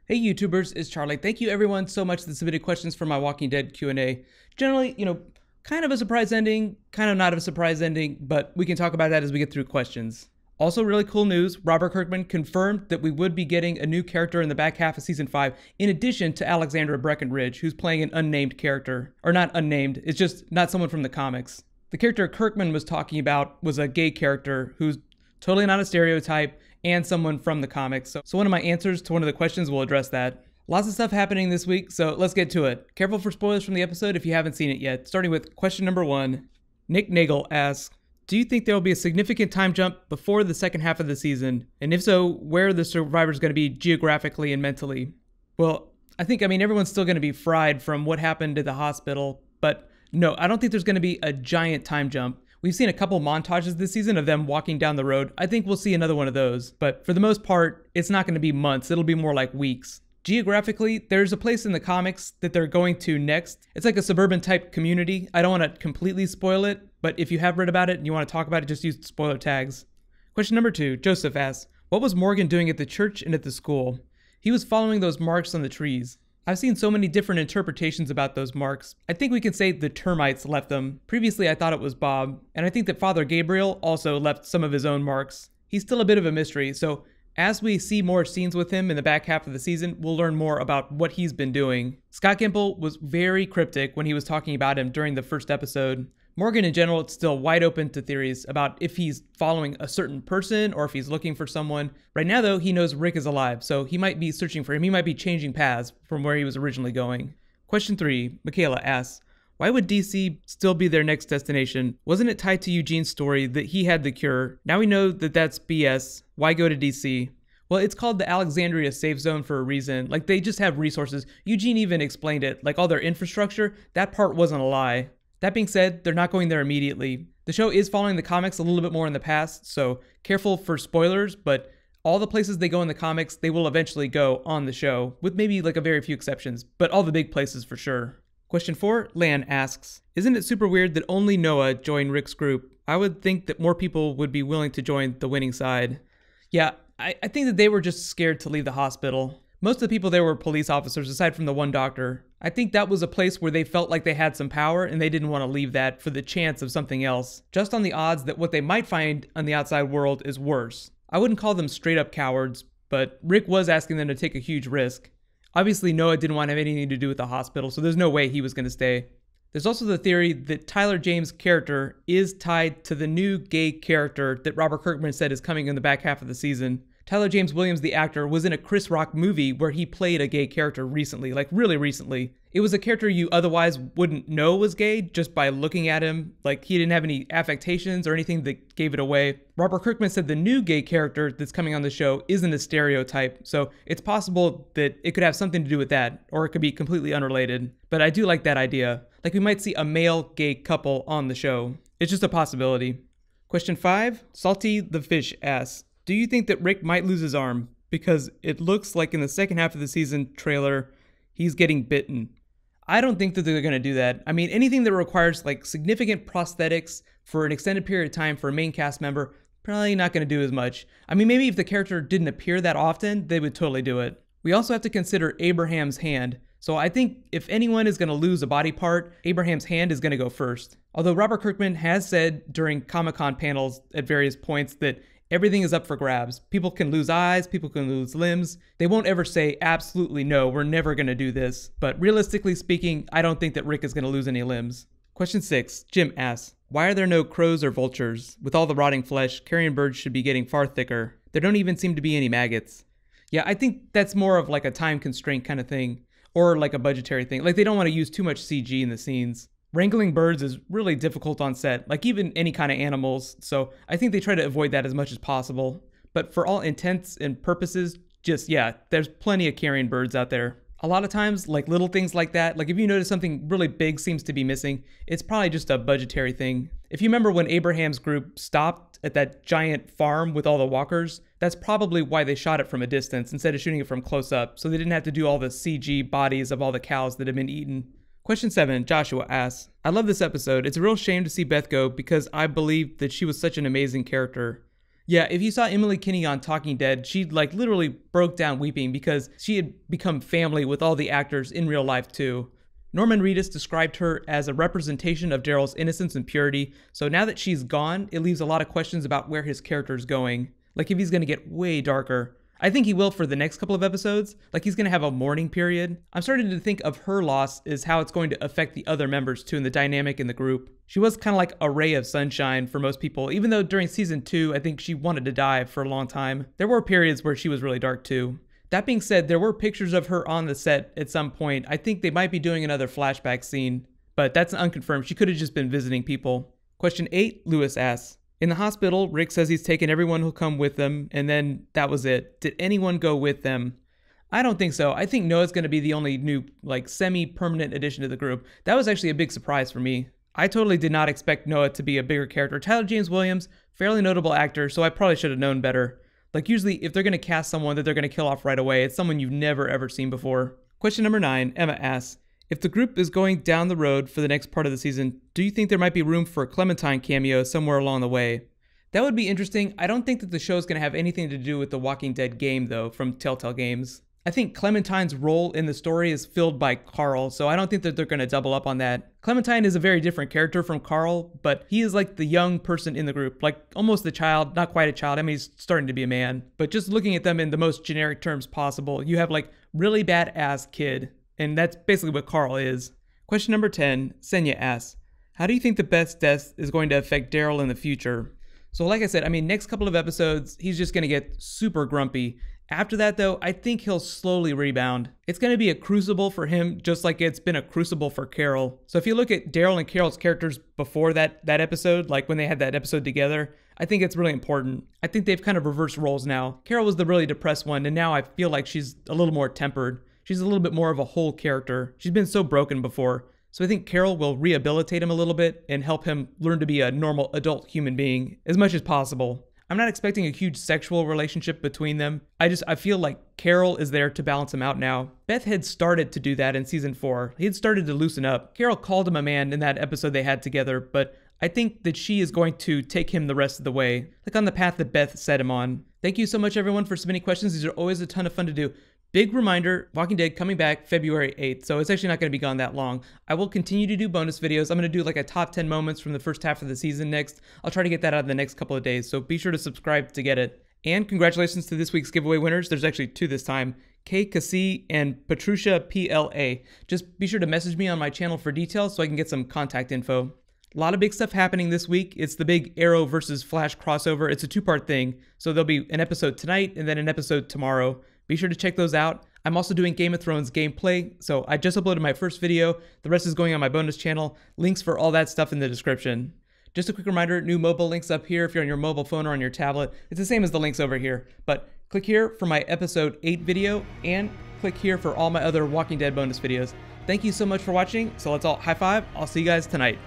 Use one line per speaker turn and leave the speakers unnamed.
Hey YouTubers, it's Charlie. Thank you everyone so much that submitted questions for my Walking Dead Q&A. Generally, kind of a surprise ending, kind of not a surprise ending, but we can talk about that as we get through questions. Also really cool news, Robert Kirkman confirmed that we would be getting a new character in the back half of Season 5, in addition to Alexandra Breckenridge, who's playing an unnamed character. Or not unnamed, it's just not someone from the comics. The character Kirkman was talking about was a gay character who's totally not a stereotype, and someone from the comics. So one of my answers to one of the questions will address that. Lots of stuff happening this week, so let's get to it. Careful for spoilers from the episode if you haven't seen it yet. Starting with question number 1. Nick Nagel asks, do you think there will be a significant time jump before the second half of the season? And if so, where are the survivors going to be geographically and mentally? Well, I think everyone's still going to be fried from what happened at the hospital, but no, I don't think there's going to be a giant time jump. We've seen a couple montages this season of them walking down the road. I think we'll see another one of those. But for the most part, it's not going to be months. It'll be more like weeks. Geographically, there's a place in the comics that they're going to next. It's like a suburban type community. I don't want to completely spoil it, but if you have read about it and you want to talk about it, just use spoiler tags. Question number 2, Joseph asks, what was Morgan doing at the church and at the school? He was following those marks on the trees. I've seen so many different interpretations about those marks. I think we can say the termites left them. Previously, I thought it was Bob, and I think that Father Gabriel also left some of his own marks. He's still a bit of a mystery, so as we see more scenes with him in the back half of the season, we'll learn more about what he's been doing. Scott Gimple was very cryptic when he was talking about him during the first episode. Morgan in general, it's still wide open to theories about if he's following a certain person or if he's looking for someone. Right now though, he knows Rick is alive, so he might be searching for him. He might be changing paths from where he was originally going. Question 3, Michaela asks, why would DC still be their next destination? Wasn't it tied to Eugene's story that he had the cure? Now we know that that's BS. Why go to DC? Well, it's called the Alexandria Safe Zone for a reason. Like, they just have resources. Eugene even explained it. Like, all their infrastructure, that part wasn't a lie. That being said, they're not going there immediately. The show is following the comics a little bit more in the past, so careful for spoilers, but all the places they go in the comics, they will eventually go on the show, with maybe like a very few exceptions, but all the big places for sure. Question 4, Lan asks, isn't it super weird that only Noah joined Rick's group? I would think that more people would be willing to join the winning side. Yeah, I think that they were just scared to leave the hospital. Most of the people there were police officers, aside from the one doctor. I think that was a place where they felt like they had some power and they didn't want to leave that for the chance of something else, just on the odds that what they might find on the outside world is worse. I wouldn't call them straight up cowards, but Rick was asking them to take a huge risk. Obviously, Noah didn't want to have anything to do with the hospital, so there's no way he was going to stay. There's also the theory that Tyler James' character is tied to the new gay character that Robert Kirkman said is coming in the back half of the season. Tyler James Williams, the actor, was in a Chris Rock movie where he played a gay character recently, like really recently. It was a character you otherwise wouldn't know was gay just by looking at him. Like, he didn't have any affectations or anything that gave it away. Robert Kirkman said the new gay character that's coming on the show isn't a stereotype, so it's possible that it could have something to do with that, or it could be completely unrelated. But I do like that idea. Like, we might see a male gay couple on the show. It's just a possibility. Question 5, Salty the Fish asks, do you think that Rick might lose his arm? Because it looks like in the second half of the season trailer, he's getting bitten. I don't think that they're going to do that. Anything that requires like significant prosthetics for an extended period of time for a main cast member, probably not going to do as much. Maybe if the character didn't appear that often, they would totally do it. We also have to consider Abraham's hand. So I think if anyone is going to lose a body part, Abraham's hand is going to go first. Although Robert Kirkman has said during Comic-Con panels at various points that everything is up for grabs. People can lose eyes, people can lose limbs. They won't ever say, absolutely no, we're never going to do this. But realistically speaking, I don't think that Rick is going to lose any limbs. Question 6, Jim asks, why are there no crows or vultures? With all the rotting flesh, carrion birds should be getting far thicker. There don't even seem to be any maggots. Yeah, I think that's more of like a time constraint kind of thing, or like a budgetary thing. Like, they don't want to use too much CG in the scenes. Wrangling birds is really difficult on set, like even any kind of animals, so I think they try to avoid that as much as possible. But for all intents and purposes, there's plenty of carrion birds out there. A lot of times, like little things like that, like if you notice something really big seems to be missing, it's probably just a budgetary thing. If you remember when Abraham's group stopped at that giant farm with all the walkers, that's probably why they shot it from a distance instead of shooting it from close up, so they didn't have to do all the CG bodies of all the cows that have been eaten. Question 7, Joshua asks, I love this episode. It's a real shame to see Beth go because I believe that she was such an amazing character. Yeah, if you saw Emily Kinney on Talking Dead, she like literally broke down weeping because she had become family with all the actors in real life too. Norman Reedus described her as a representation of Daryl's innocence and purity, so now that she's gone, it leaves a lot of questions about where his character's going. Like if he's gonna get way darker. I think he will for the next couple of episodes, like he's gonna have a mourning period. I'm starting to think of her loss as how it's going to affect the other members too and the dynamic in the group. She was kind of like a ray of sunshine for most people, even though during season 2, I think she wanted to die for a long time. There were periods where she was really dark too. That being said, there were pictures of her on the set at some point. I think they might be doing another flashback scene, but that's unconfirmed. She could have just been visiting people. Question 8, Lewis asks. In the hospital, Rick says he's taken everyone who'll come with them, and then that was it. Did anyone go with them? I don't think so. I think Noah's going to be the only new, like, semi-permanent addition to the group. That was actually a big surprise for me. I totally did not expect Noah to be a bigger character. Tyler James Williams, fairly notable actor, so I probably should have known better. Like, usually, if they're going to cast someone that they're going to kill off right away, it's someone you've never ever seen before. Question number 9, Emma asks, if the group is going down the road for the next part of the season, do you think there might be room for a Clementine cameo somewhere along the way? That would be interesting. I don't think that the show is going to have anything to do with the Walking Dead game, though, from Telltale Games. I think Clementine's role in the story is filled by Carl, so I don't think that they're going to double up on that. Clementine is a very different character from Carl, but he is like the young person in the group, like almost the child, not quite a child. I mean, he's starting to be a man. But just looking at them in the most generic terms possible, you have like really badass kid. And that's basically what Carl is. Question number 10, Senya asks, how do you think the Beth's death is going to affect Daryl in the future? So like I said, I mean, next couple of episodes, he's just going to get super grumpy. After that, though, I think he'll slowly rebound. It's going to be a crucible for him, just like it's been a crucible for Carol. So if you look at Daryl and Carol's characters before that episode, like when they had that episode together, I think it's really important. I think they've kind of reversed roles now. Carol was the really depressed one, and now I feel like she's a little more tempered. She's a little bit more of a whole character. She's been so broken before. So I think Carol will rehabilitate him a little bit and help him learn to be a normal adult human being as much as possible. I'm not expecting a huge sexual relationship between them. I feel like Carol is there to balance him out now. Beth had started to do that in season 4. He had started to loosen up. Carol called him a man in that episode they had together, but I think that she is going to take him the rest of the way, like on the path that Beth set him on. Thank you so much, everyone, for submitting questions. These are always a ton of fun to do. Big reminder, Walking Dead coming back February 8th, so it's actually not going to be gone that long. I will continue to do bonus videos. I'm going to do like a top 10 moments from the first half of the season next. I'll try to get that out in the next couple of days, so be sure to subscribe to get it. And congratulations to this week's giveaway winners. There's actually 2 this time, Kay Cassie and Patricia PLA. Just be sure to message me on my channel for details so I can get some contact info. A lot of big stuff happening this week. It's the big Arrow versus Flash crossover. It's a 2-part thing, so there'll be an episode tonight and then an episode tomorrow. Be sure to check those out. I'm also doing Game of Thrones gameplay, so I just uploaded my first video. The rest is going on my bonus channel. Links for all that stuff in the description. Just a quick reminder, new mobile links up here if you're on your mobile phone or on your tablet. It's the same as the links over here, but click here for my episode 8 video and click here for all my other Walking Dead bonus videos. Thank you so much for watching, so let's all high five. I'll see you guys tonight.